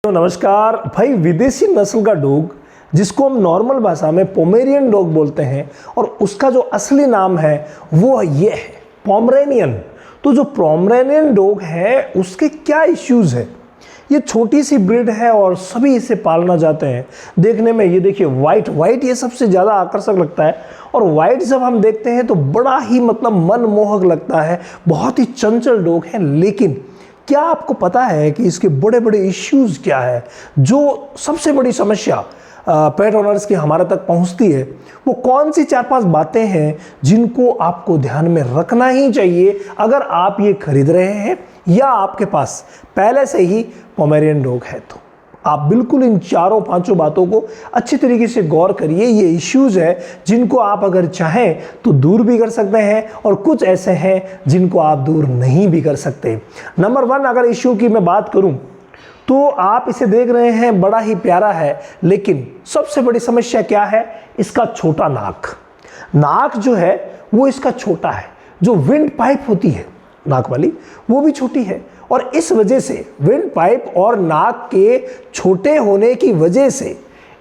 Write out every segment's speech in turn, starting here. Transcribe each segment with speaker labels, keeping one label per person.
Speaker 1: तो नमस्कार भाई, विदेशी नस्ल का डॉग जिसको हम नॉर्मल भाषा में पोमेरियन डॉग बोलते हैं और उसका जो असली नाम है वो ये है पोमरेनियन। तो जो पोमरेनियन डॉग है उसके क्या इश्यूज है? ये छोटी सी ब्रीड है और सभी इसे पालना चाहते हैं। देखने में ये देखिए वाइट ये सबसे ज़्यादा आकर्षक लगता है और वाइट जब हम देखते हैं तो बड़ा ही मनमोहक लगता है। बहुत ही चंचल डॉग है, लेकिन क्या आपको पता है कि इसके बड़े बड़े इश्यूज क्या है? जो सबसे बड़ी समस्या पेट ओनर्स की हमारे तक पहुंचती है वो कौन सी 4-5 बातें हैं जिनको आपको ध्यान में रखना ही चाहिए अगर आप ये खरीद रहे हैं या आपके पास पहले से ही पोमेरियन डॉग है? तो आप बिल्कुल इन 4-5 बातों को अच्छी तरीके से गौर करिए। ये इश्यूज है जिनको आप अगर चाहें तो दूर भी कर सकते हैं और कुछ ऐसे हैं जिनको आप दूर नहीं भी कर सकते। नंबर 1 अगर इश्यू की मैं बात करूं तो आप इसे देख रहे हैं, बड़ा ही प्यारा है, लेकिन सबसे बड़ी समस्या क्या है? इसका छोटा नाक जो है वो इसका छोटा है। जो विंड पाइप होती है नाक वाली वो भी छोटी है और इस वजह से विंड पाइप और नाक के छोटे होने की वजह से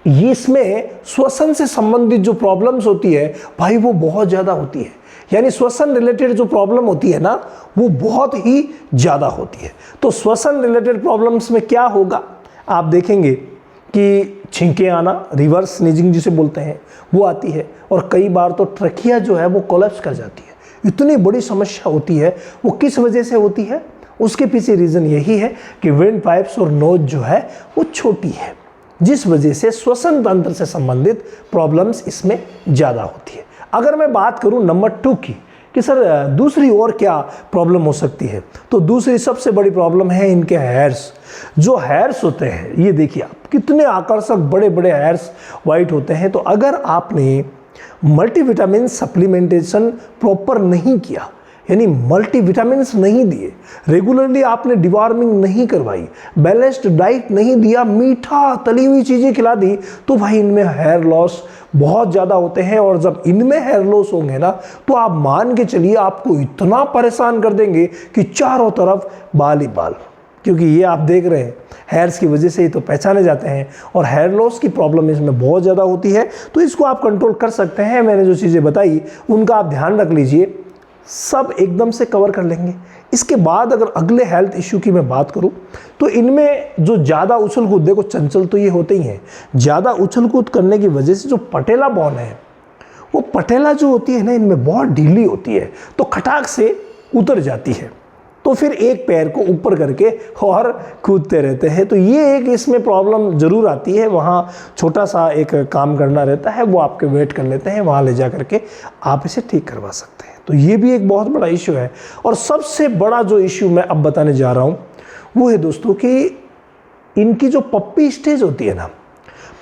Speaker 1: इसमें श्वसन से संबंधित जो प्रॉब्लम्स होती है भाई वो बहुत ज़्यादा होती है। यानी श्वसन रिलेटेड जो प्रॉब्लम होती है ना वो बहुत ही ज़्यादा होती है। तो श्वसन रिलेटेड प्रॉब्लम्स में क्या होगा, आप देखेंगे कि छींके आना, रिवर्स स्नीजिंग जिसे बोलते हैं, वो आती है और कई बार तो ट्रकिया जो है वो कोलैप्स कर जाती है। इतनी बड़ी समस्या होती है। वो किस वजह से होती है? उसके पीछे रीज़न यही है कि विंड पाइप्स और नोज जो है वो छोटी है, जिस वजह से श्वसन तंत्र से संबंधित प्रॉब्लम्स इसमें ज़्यादा होती है। अगर मैं बात करूं नंबर 2 की कि सर दूसरी और क्या प्रॉब्लम हो सकती है, तो दूसरी सबसे बड़ी प्रॉब्लम है इनके हेयर्स। जो हेयर्स होते हैं ये देखिए आप, कितने आकर्षक बड़े बड़े हेयर्स वाइट होते हैं। तो अगर आपने मल्टीविटामिन सप्लीमेंटेशन प्रॉपर नहीं किया, यानी मल्टीविटामिन्स नहीं दिए, रेगुलरली आपने डिवॉर्मिंग नहीं करवाई, बैलेंस्ड डाइट नहीं दिया, मीठा तली हुई चीज़ें खिला दी, तो भाई इनमें हेयर लॉस बहुत ज़्यादा होते हैं। और जब इनमें हेयर लॉस होंगे ना तो आप मान के चलिए आपको इतना परेशान कर देंगे कि चारों तरफ बाल ही बाल, क्योंकि ये आप देख रहे हैं हेयर्स की वजह से ही तो पहचाने जाते हैं और हेयर लॉस की प्रॉब्लम इसमें बहुत ज़्यादा होती है। तो इसको आप कंट्रोल कर सकते हैं। मैंने जो चीज़ें बताई उनका आप ध्यान रख लीजिए, सब एकदम से कवर कर लेंगे। इसके बाद अगर अगले हेल्थ इश्यू की मैं बात करूं तो इनमें जो ज़्यादा उछल कूद, देखो चंचल तो ये होते ही हैं, ज़्यादा उछल कूद करने की वजह से जो पटेला बोन है वो पटेला जो होती है ना इनमें बहुत ढीली होती है, तो खटाक से उतर जाती है, तो फिर एक पैर को ऊपर करके और कूदते रहते हैं। तो ये एक इसमें प्रॉब्लम ज़रूर आती है। वहाँ छोटा सा एक काम करना रहता है, वो आपके वेट कर लेते हैं, वहाँ ले जा करके आप इसे ठीक करवा सकते हैं। तो ये भी एक बहुत बड़ा इशू है। और सबसे बड़ा जो इशू मैं अब बताने जा रहा हूँ वो है दोस्तों कि इनकी जो पप्पी स्टेज होती है ना,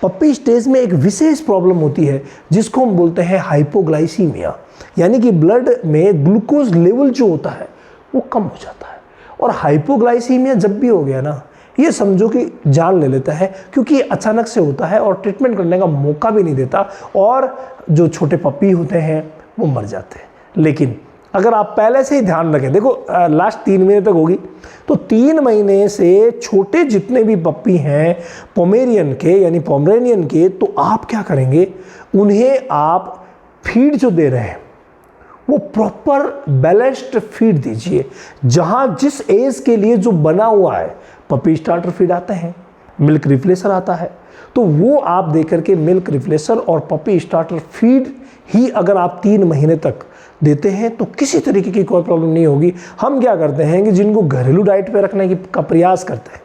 Speaker 1: पप्पी स्टेज में एक विशेष प्रॉब्लम होती है जिसको हम बोलते हैं हाइपोग्लाइसीमिया, यानी कि ब्लड में ग्लूकोज लेवल जो होता है वो कम हो जाता है। और हाइपोग्लाइसीमिया जब भी हो गया ना, ये समझो कि जान ले लेता है, क्योंकि ये अचानक से होता है और ट्रीटमेंट करने का मौका भी नहीं देता और जो छोटे पप्पी होते हैं वो मर जाते हैं। लेकिन अगर आप पहले से ही ध्यान रखें, देखो लास्ट 3 महीने तक होगी, तो 3 महीने से छोटे जितने भी पप्पी हैं पोमेरियन के यानी पोमरेनियन के, तो आप क्या करेंगे, उन्हें आप फीड जो दे रहे हैं वो प्रॉपर बैलेंस्ड फीड दीजिए। जहाँ जिस एज के लिए जो बना हुआ है, पपी स्टार्टर फीड आते हैं, मिल्क रिप्लेसर आता है, तो वो आप दे करके मिल्क रिप्लेसर और पपी स्टार्टर फीड ही अगर आप 3 महीने तक देते हैं तो किसी तरीके की कोई प्रॉब्लम नहीं होगी। हम क्या करते हैं कि जिनको घरेलू डाइट पे रखने का प्रयास करते हैं,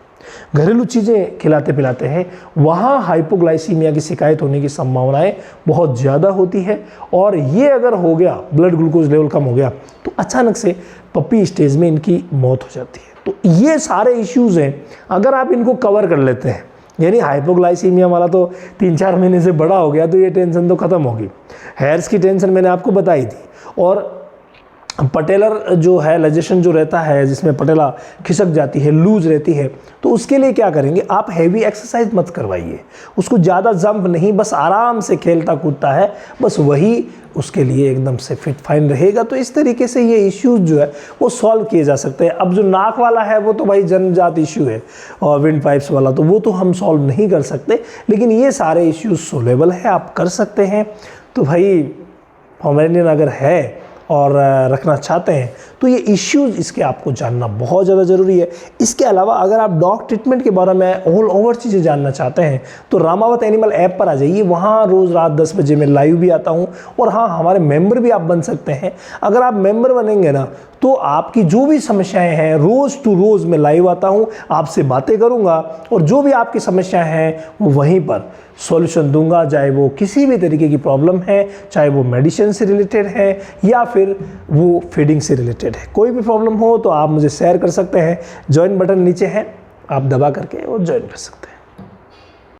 Speaker 1: घरेलू चीज़ें खिलाते पिलाते हैं, वहाँ हाइपोग्लाइसीमिया की शिकायत होने की संभावनाएं बहुत ज़्यादा होती है। और ये अगर हो गया, ब्लड ग्लूकोज लेवल कम हो गया, तो अचानक से पप्पी स्टेज में इनकी मौत हो जाती है। तो ये सारे इश्यूज़ हैं, अगर आप इनको कवर कर लेते हैं, यानी हाइपोग्लाइसीमिया वाला तो 3-4 महीने से बड़ा हो गया तो ये टेंशन तो ख़त्म होगी। हेयर्स की टेंशन मैंने आपको बताई थी। और पटेलर जो है लाइजेशन जो रहता है, जिसमें पटेला खिसक जाती है, लूज रहती है, तो उसके लिए क्या करेंगे, आप हैवी एक्सरसाइज मत करवाइए उसको, ज़्यादा जंप नहीं, बस आराम से खेलता कूदता है, बस वही उसके लिए एकदम से फिट फाइन रहेगा। तो इस तरीके से ये इश्यूज जो है वो सॉल्व किए जा सकते हैं। अब जो नाक वाला है वो तो भाई जन्मजात इश्यू है, और विंड पाइप्स वाला तो वो तो हम सॉल्व नहीं कर सकते, लेकिन ये सारे इश्यूज सोल्वेबल है, आप कर सकते हैं। तो भाई पोमेरेनियन अगर है और रखना चाहते हैं तो ये इश्यूज इसके आपको जानना बहुत ज़्यादा ज़रूरी है। इसके अलावा अगर आप डॉग ट्रीटमेंट के बारे में ऑल ओवर चीज़ें जानना चाहते हैं तो रामावत एनिमल ऐप पर आ जाइए, वहाँ रोज़ रात 10 बजे मैं लाइव भी आता हूँ। और हाँ, हमारे मेंबर भी आप बन सकते हैं। अगर आप मेंबर बनेंगे ना तो आपकी जो भी समस्याएं हैं रोज़ टू रोज़ मैं लाइव आता हूँ, आपसे बातें करूँगा और जो भी आपकी समस्याएं हैं वो वहीं पर सॉल्यूशन दूंगा, चाहे वो किसी भी तरीके की प्रॉब्लम है, चाहे वो मेडिसिन से रिलेटेड है या फिर वो फीडिंग से रिलेटेड है। कोई भी प्रॉब्लम हो तो आप मुझे शेयर कर सकते हैं। ज्वाइन बटन नीचे है, आप दबा करके और ज्वाइन कर सकते हैं।